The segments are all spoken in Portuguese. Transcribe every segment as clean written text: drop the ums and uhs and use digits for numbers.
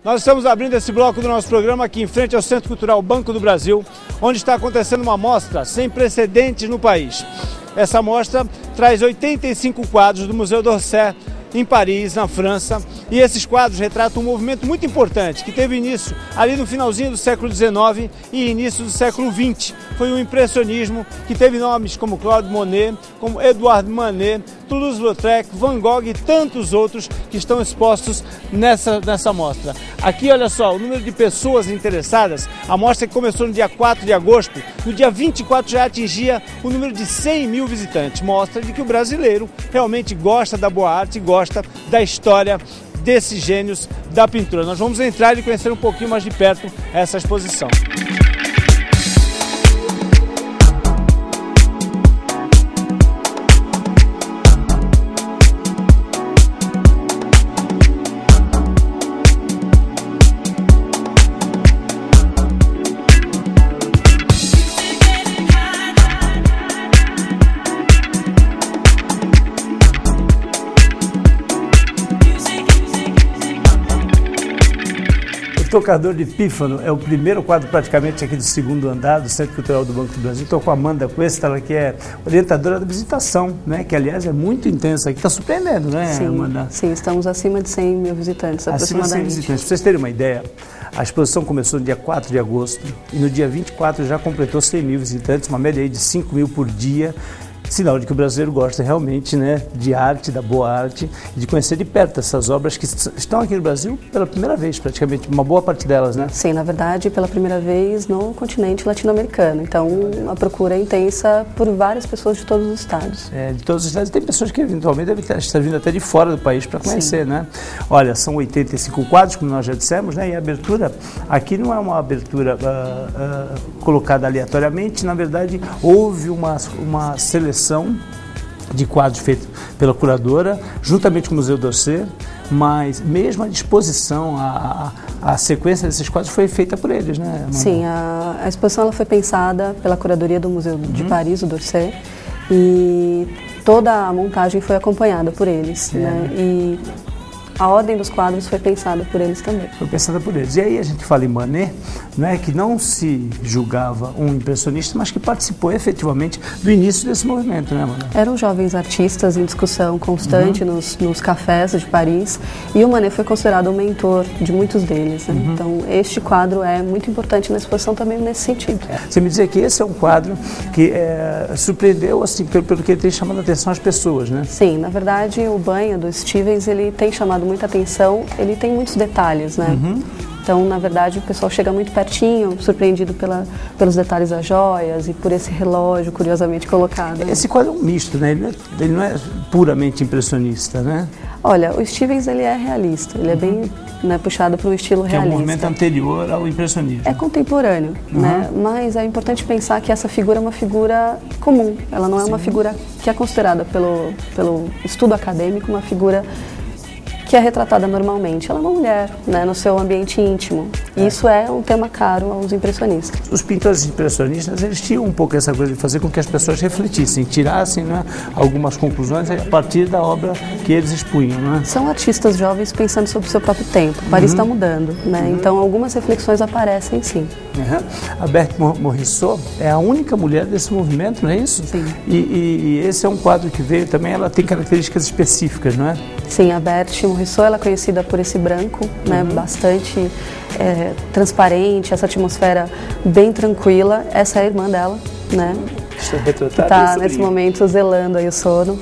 Nós estamos abrindo esse bloco do nosso programa aqui em frente ao Centro Cultural Banco do Brasil, onde está acontecendo uma mostra sem precedentes no país. Essa mostra traz 85 quadros do Museu d'Orsay, em Paris, na França, e esses quadros retratam um movimento muito importante que teve início ali no finalzinho do século XIX e início do século XX. Foi o impressionismo que teve nomes como Claude Monet, como Edouard Manet, Toulouse-Lautrec, Van Gogh e tantos outros que estão expostos nessa mostra. Aqui, olha só, o número de pessoas interessadas, a mostra que começou no dia 4 de agosto, no dia 24 já atingia o número de 100 mil visitantes. Mostra de que o brasileiro realmente gosta da boa arte e gosta da história desses gênios da pintura. Nós vamos entrar e conhecer um pouquinho mais de perto essa exposição. O Tocador de Pífano é o primeiro quadro praticamente aqui do segundo andar do Centro Cultural do Banco do Brasil. Estou com a Amanda Cuesta, ela que é orientadora da visitação, né? Que aliás é muito intensa aqui, está surpreendendo, né, sim, Amanda? Sim, estamos acima de 100 mil visitantes aproximadamente. Acima de 100 visitantes. Para vocês terem uma ideia, a exposição começou no dia 4 de agosto e no dia 24 já completou 100 mil visitantes, uma média aí de 5 mil por dia. Sinal de que o brasileiro gosta realmente, né, de arte, da boa arte, e de conhecer de perto essas obras que estão aqui no Brasil pela primeira vez, praticamente, uma boa parte delas, né? Sim, na verdade, pela primeira vez no continente latino-americano. Então, a procura é intensa por várias pessoas de todos os estados. De todos os estados. Tem pessoas que eventualmente devem estar vindo até de fora do país para conhecer, sim, né? Olha, são 85 quadros, como nós já dissemos, né? E a abertura aqui não é uma abertura colocada aleatoriamente, na verdade, houve uma seleção de quadros feitos pela curadora, juntamente com o Museu d'Orsay, mas mesmo a disposição, a sequência desses quadros foi feita por eles, né, Amanda? Sim, a exposição ela foi pensada pela curadoria do Museu de Paris, o d'Orsay, e toda a montagem foi acompanhada por eles, né? E a ordem dos quadros foi pensada por eles também. Foi pensada por eles. E aí a gente fala em Manet, né, que não se julgava um impressionista, mas que participou efetivamente do início desse movimento, né, Manet? Eram jovens artistas em discussão constante nos cafés de Paris, e o Manet foi considerado um mentor de muitos deles, né? Então, este quadro é muito importante na exposição também nesse sentido. Você me dizer que esse é um quadro que surpreendeu, assim, pelo que ele tem chamado a atenção às pessoas, né? Sim, na verdade, o banho do Stevens, ele tem chamado muita atenção, ele tem muitos detalhes, né? Então, na verdade, o pessoal chega muito pertinho, surpreendido pelos detalhes das joias e por esse relógio curiosamente colocado. Esse quadro é um misto, né? Ele não é puramente impressionista, né? Olha, o Stevens, ele é realista, ele é bem, né, puxado para um estilo realista. Que é um movimento anterior ao impressionismo. É contemporâneo, né? Mas é importante pensar que essa figura é uma figura comum, ela não é uma figura que é considerada pelo estudo acadêmico uma figura que é retratada normalmente. Ela é uma mulher, né, no seu ambiente íntimo. E isso é um tema caro aos impressionistas. Os pintores impressionistas, eles tinham um pouco essa coisa de fazer com que as pessoas refletissem, tirassem, né, algumas conclusões a partir da obra que eles expunham, né? São artistas jovens pensando sobre o seu próprio tempo. Paris está mudando, né? Então algumas reflexões aparecem, sim. A Berthe Morisot é a única mulher desse movimento, não é isso? Sim. E esse é um quadro que veio também, ela tem características específicas, não é? Sim, a Berthe Morisot, ela é conhecida por esse branco, né, bastante transparente, essa atmosfera bem tranquila. Essa é a irmã dela, né? Que está nesse momento zelando aí o sono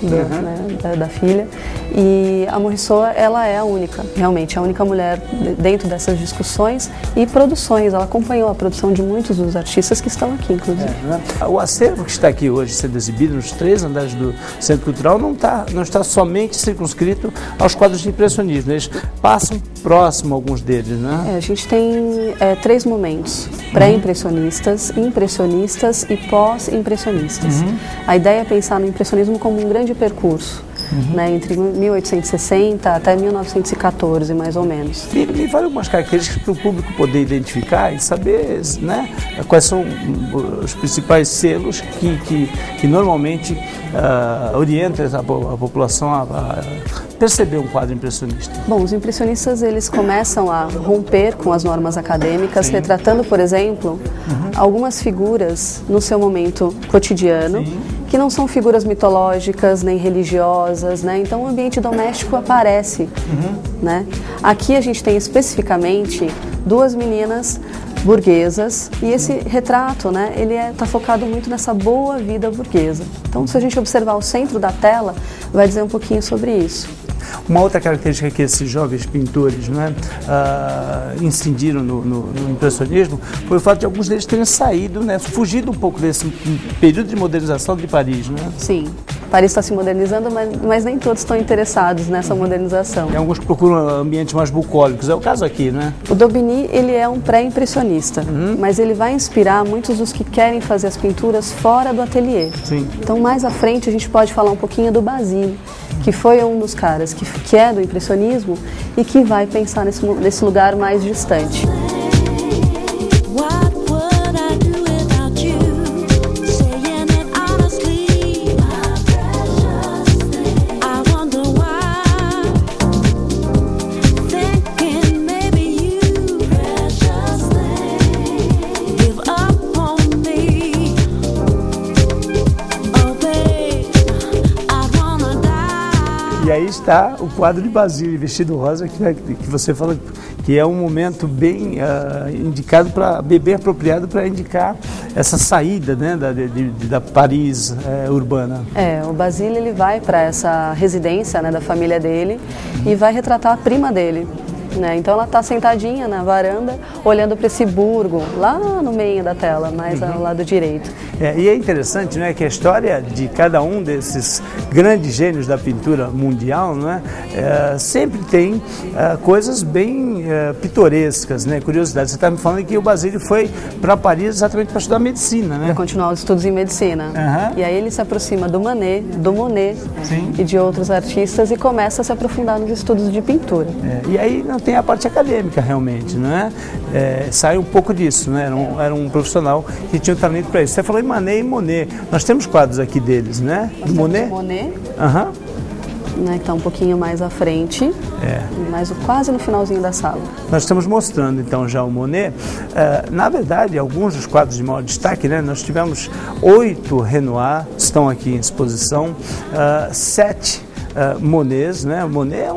da filha. E a Morisot, ela é a única, realmente, a única mulher dentro dessas discussões e produções. Ela acompanhou a produção de muitos dos artistas que estão aqui, inclusive. O acervo que está aqui hoje sendo exibido nos 3 andares do Centro Cultural não está somente circunscrito aos quadros de impressionismo. Eles passam próximo a alguns deles, né? A gente tem 3 momentos: pré-impressionistas, impressionistas e pós-impressionistas. A ideia é pensar no impressionismo como um grande percurso. né, entre 1860 até 1914, mais ou menos. Me fale algumas características para o público poder identificar e saber, né, quais são os principais selos que normalmente orientam a população a perceber um quadro impressionista. Bom, os impressionistas eles começam a romper com as normas acadêmicas, Sim. retratando, por exemplo, algumas figuras no seu momento cotidiano, Sim. que não são figuras mitológicas nem religiosas, né? Então o ambiente doméstico aparece, né? Aqui a gente tem especificamente duas meninas burguesas e esse retrato, né, ele está focado muito nessa boa vida burguesa. Então, se a gente observar o centro da tela, vai dizer um pouquinho sobre isso. Uma outra característica que esses jovens pintores, né, incidiram no impressionismo foi o fato de alguns deles terem saído, né, fugido um pouco desse período de modernização de Paris, né? Sim, Paris está se modernizando, mas nem todos estão interessados nessa modernização. Tem alguns que procuram ambientes mais bucólicos, é o caso aqui, né? O Daubigny, ele é um pré-impressionista, mas ele vai inspirar muitos dos que querem fazer as pinturas fora do ateliê. Sim. Então, mais à frente, a gente pode falar um pouquinho do Basile, que foi um dos caras que é do impressionismo e que vai pensar nesse lugar mais distante. E aí está o quadro de Basile, vestido rosa, que você fala que é um momento bem indicado bem apropriado para indicar essa saída, né, da Paris urbana. O Basile ele vai para essa residência, né, da família dele e vai retratar a prima dele. Né? Então ela está sentadinha na varanda, olhando para esse burgo, lá no meio da tela, mais ao lado direito. E é interessante, né, que a história de cada um desses grandes gênios da pintura mundial, né, sempre tem coisas bem pitorescas, né, curiosidades. Você está me falando que o Basile foi para Paris exatamente para estudar medicina, né? Para continuar os estudos em medicina. E aí ele se aproxima do Manet, do Monet Sim. e de outros artistas e começa a se aprofundar nos estudos de pintura. E aí não tem a parte acadêmica realmente, não é? Sai um pouco disso, né? Era um profissional que tinha um talento para isso. Você falou em Manet e Monet. Nós temos quadros aqui deles, né? Do Monet? Monet. Né, que está um pouquinho mais à frente, mas quase no finalzinho da sala. Nós estamos mostrando então já o Monet. Na verdade, alguns dos quadros de maior destaque, né, nós tivemos 8 Renoir, estão aqui em exposição, 7 Monets, né? O Monet é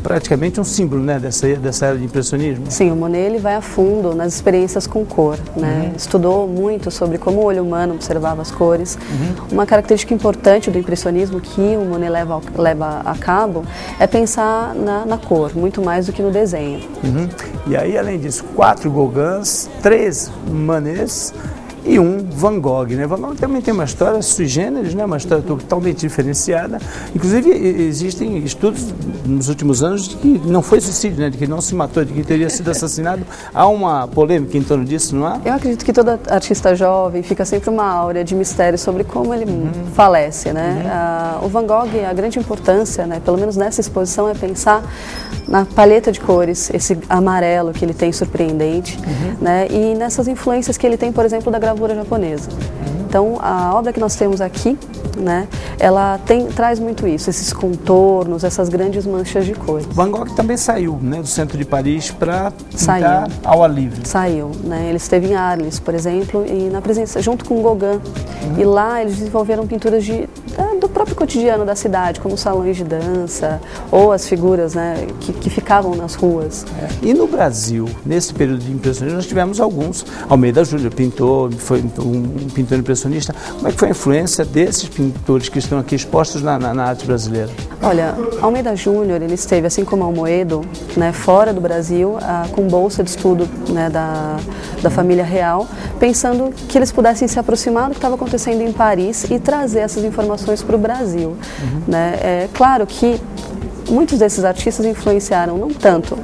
praticamente um símbolo, né, dessa era de impressionismo. Sim, o Monet ele vai a fundo nas experiências com cor, né? Estudou muito sobre como o olho humano observava as cores. Uma característica importante do impressionismo que o Monet leva a cabo é pensar na cor, muito mais do que no desenho. E aí, além disso, 4 Gauguins, 3 Manets e um Van Gogh, né? Van Gogh também tem uma história sui generis, né? Uma história totalmente diferenciada. Inclusive, existem estudos nos últimos anos de que não foi suicídio, né? De que não se matou, de que teria sido assassinado. Há uma polêmica em torno disso, não há? Eu acredito que todo artista jovem fica sempre uma áurea de mistério sobre como ele falece, né? O Van Gogh, a grande importância, né? Pelo menos nessa exposição, é pensar na paleta de cores, esse amarelo que ele tem surpreendente, né? E nessas influências que ele tem, por exemplo, da gravura japonesa. Então, a obra que nós temos aqui, né, ela traz muito isso, esses contornos, essas grandes manchas de cores. Van Gogh também saiu, né, do centro de Paris para pintar ao ar livre. Saiu, né? Ele esteve em Arles, por exemplo, e na presença junto com Gauguin. E lá eles desenvolveram pinturas do próprio cotidiano da cidade, como salões de dança ou as figuras, né, que ficavam nas ruas. E no Brasil, nesse período de impressionismo, nós tivemos alguns. Almeida Júnior pintou, foi um pintor impressionista. Como é que foi a influência desses pintores que estão aqui expostos na arte brasileira? Olha, Almeida Júnior, ele esteve, assim como Almoedo, né, fora do Brasil, com bolsa de estudo, né, da família real, pensando que eles pudessem se aproximar do que estava acontecendo em Paris e trazer essas informações para o Brasil. Né? É claro que muitos desses artistas influenciaram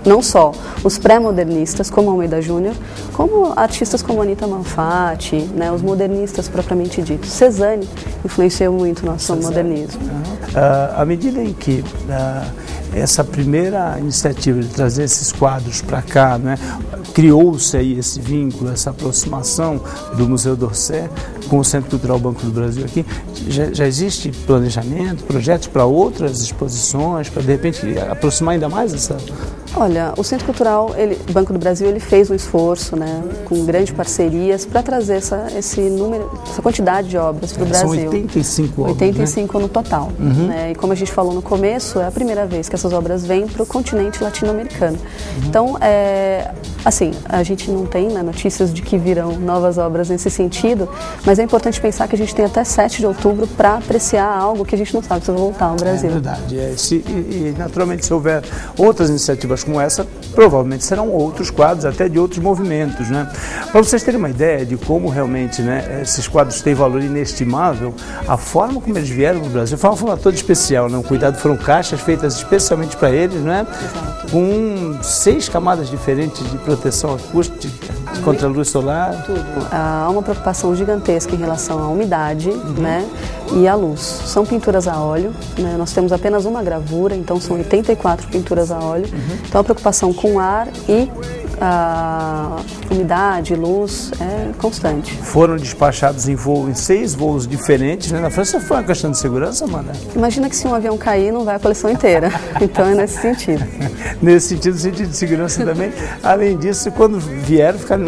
não só os pré-modernistas, como Almeida Júnior, como artistas como Anita Malfatti, né, os modernistas propriamente ditos. Cezanne influenciou muito o nosso modernismo. À medida em que essa primeira iniciativa de trazer esses quadros para cá, né, criou-se aí esse vínculo, essa aproximação do Museu d'Orsay com o Centro Cultural Banco do Brasil aqui, já existe planejamento, projetos para outras exposições, para de repente aproximar ainda mais essa... Olha, o Centro Cultural Banco do Brasil, ele fez um esforço, né, com grandes parcerias para trazer essa quantidade de obras para o Brasil. São 85 obras, 85 no total. Né? E como a gente falou no começo, é a primeira vez que essas obras vêm para o continente latino-americano. Então, assim, a gente não tem, né, notícias de que virão novas obras nesse sentido, mas é importante pensar que a gente tem até 7 de outubro para apreciar algo que a gente não sabe se vai voltar ao Brasil. É verdade. E naturalmente, se houver outras iniciativas como essa, provavelmente serão outros quadros, até de outros movimentos, né? Para vocês terem uma ideia de como realmente, né, esses quadros têm valor inestimável, a forma como eles vieram no Brasil foi uma forma toda especial, né? Cuidado, foram caixas feitas especialmente para eles, né? Exato. Com 6 camadas diferentes de proteção acústica contra a luz solar. Tudo. Há uma preocupação gigantesca em relação à umidade, né, e à luz. São pinturas a óleo, né? Nós temos apenas uma gravura, então são 84 pinturas a óleo. Então a preocupação com ar e a umidade, luz é constante. Foram despachados em 6 voos diferentes, né? Na França foi uma questão de segurança, Amanda? Imagina que se um avião cair, não vai a coleção inteira. Então é nesse sentido. Nesse sentido, sentido de segurança também. Além disso, quando vieram, ficaram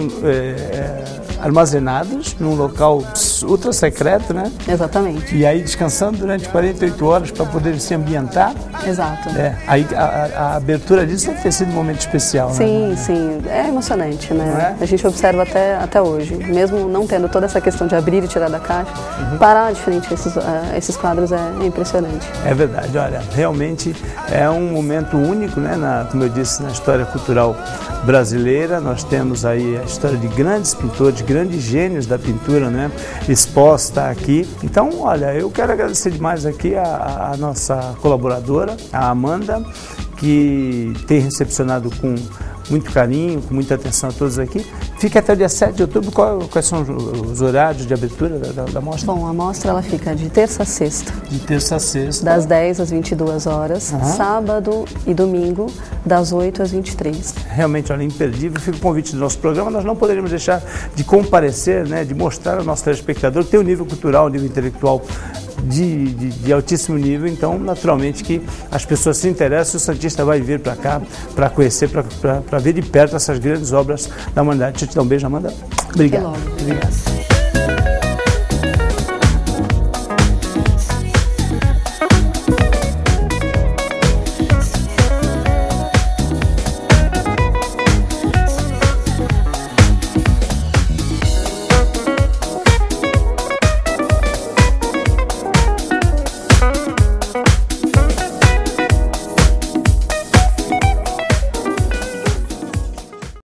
armazenados num local ultra secreto, né? Exatamente. E aí descansando durante 48 horas para poder se ambientar. Exato. Aí a abertura disso deve ter sido um momento especial, sim, né? Sim, é emocionante, né? Não é? A gente observa até hoje, mesmo não tendo toda essa questão de abrir e tirar da caixa, parar de frente a esses quadros é impressionante. É verdade, olha, realmente é um momento único, né? Como eu disse, na história cultural brasileira. Nós temos aí a história de grandes pintores, grandes gênios da pintura, né, exposta aqui. Então, olha, eu quero agradecer demais aqui a nossa colaboradora, a Amanda, que tem recepcionado com muito carinho, com muita atenção a todos aqui. Fica até o dia 7 de outubro. Quais são os horários de abertura da mostra? Bom, a mostra ela fica de terça a sexta. De terça a sexta. Das 10 às 22 horas. Sábado e domingo, das 8 às 23. Realmente, olha, imperdível. Fica o convite do nosso programa. Nós não poderíamos deixar de comparecer, né, de mostrar ao nosso telespectador que tem um nível cultural, um nível intelectual de altíssimo nível. Então, naturalmente que as pessoas se interessam, o Santista vai vir para cá para conhecer, para ver de perto essas grandes obras da humanidade. Deixa eu te dar um beijo, Amanda. Obrigado. Até logo. Obrigado.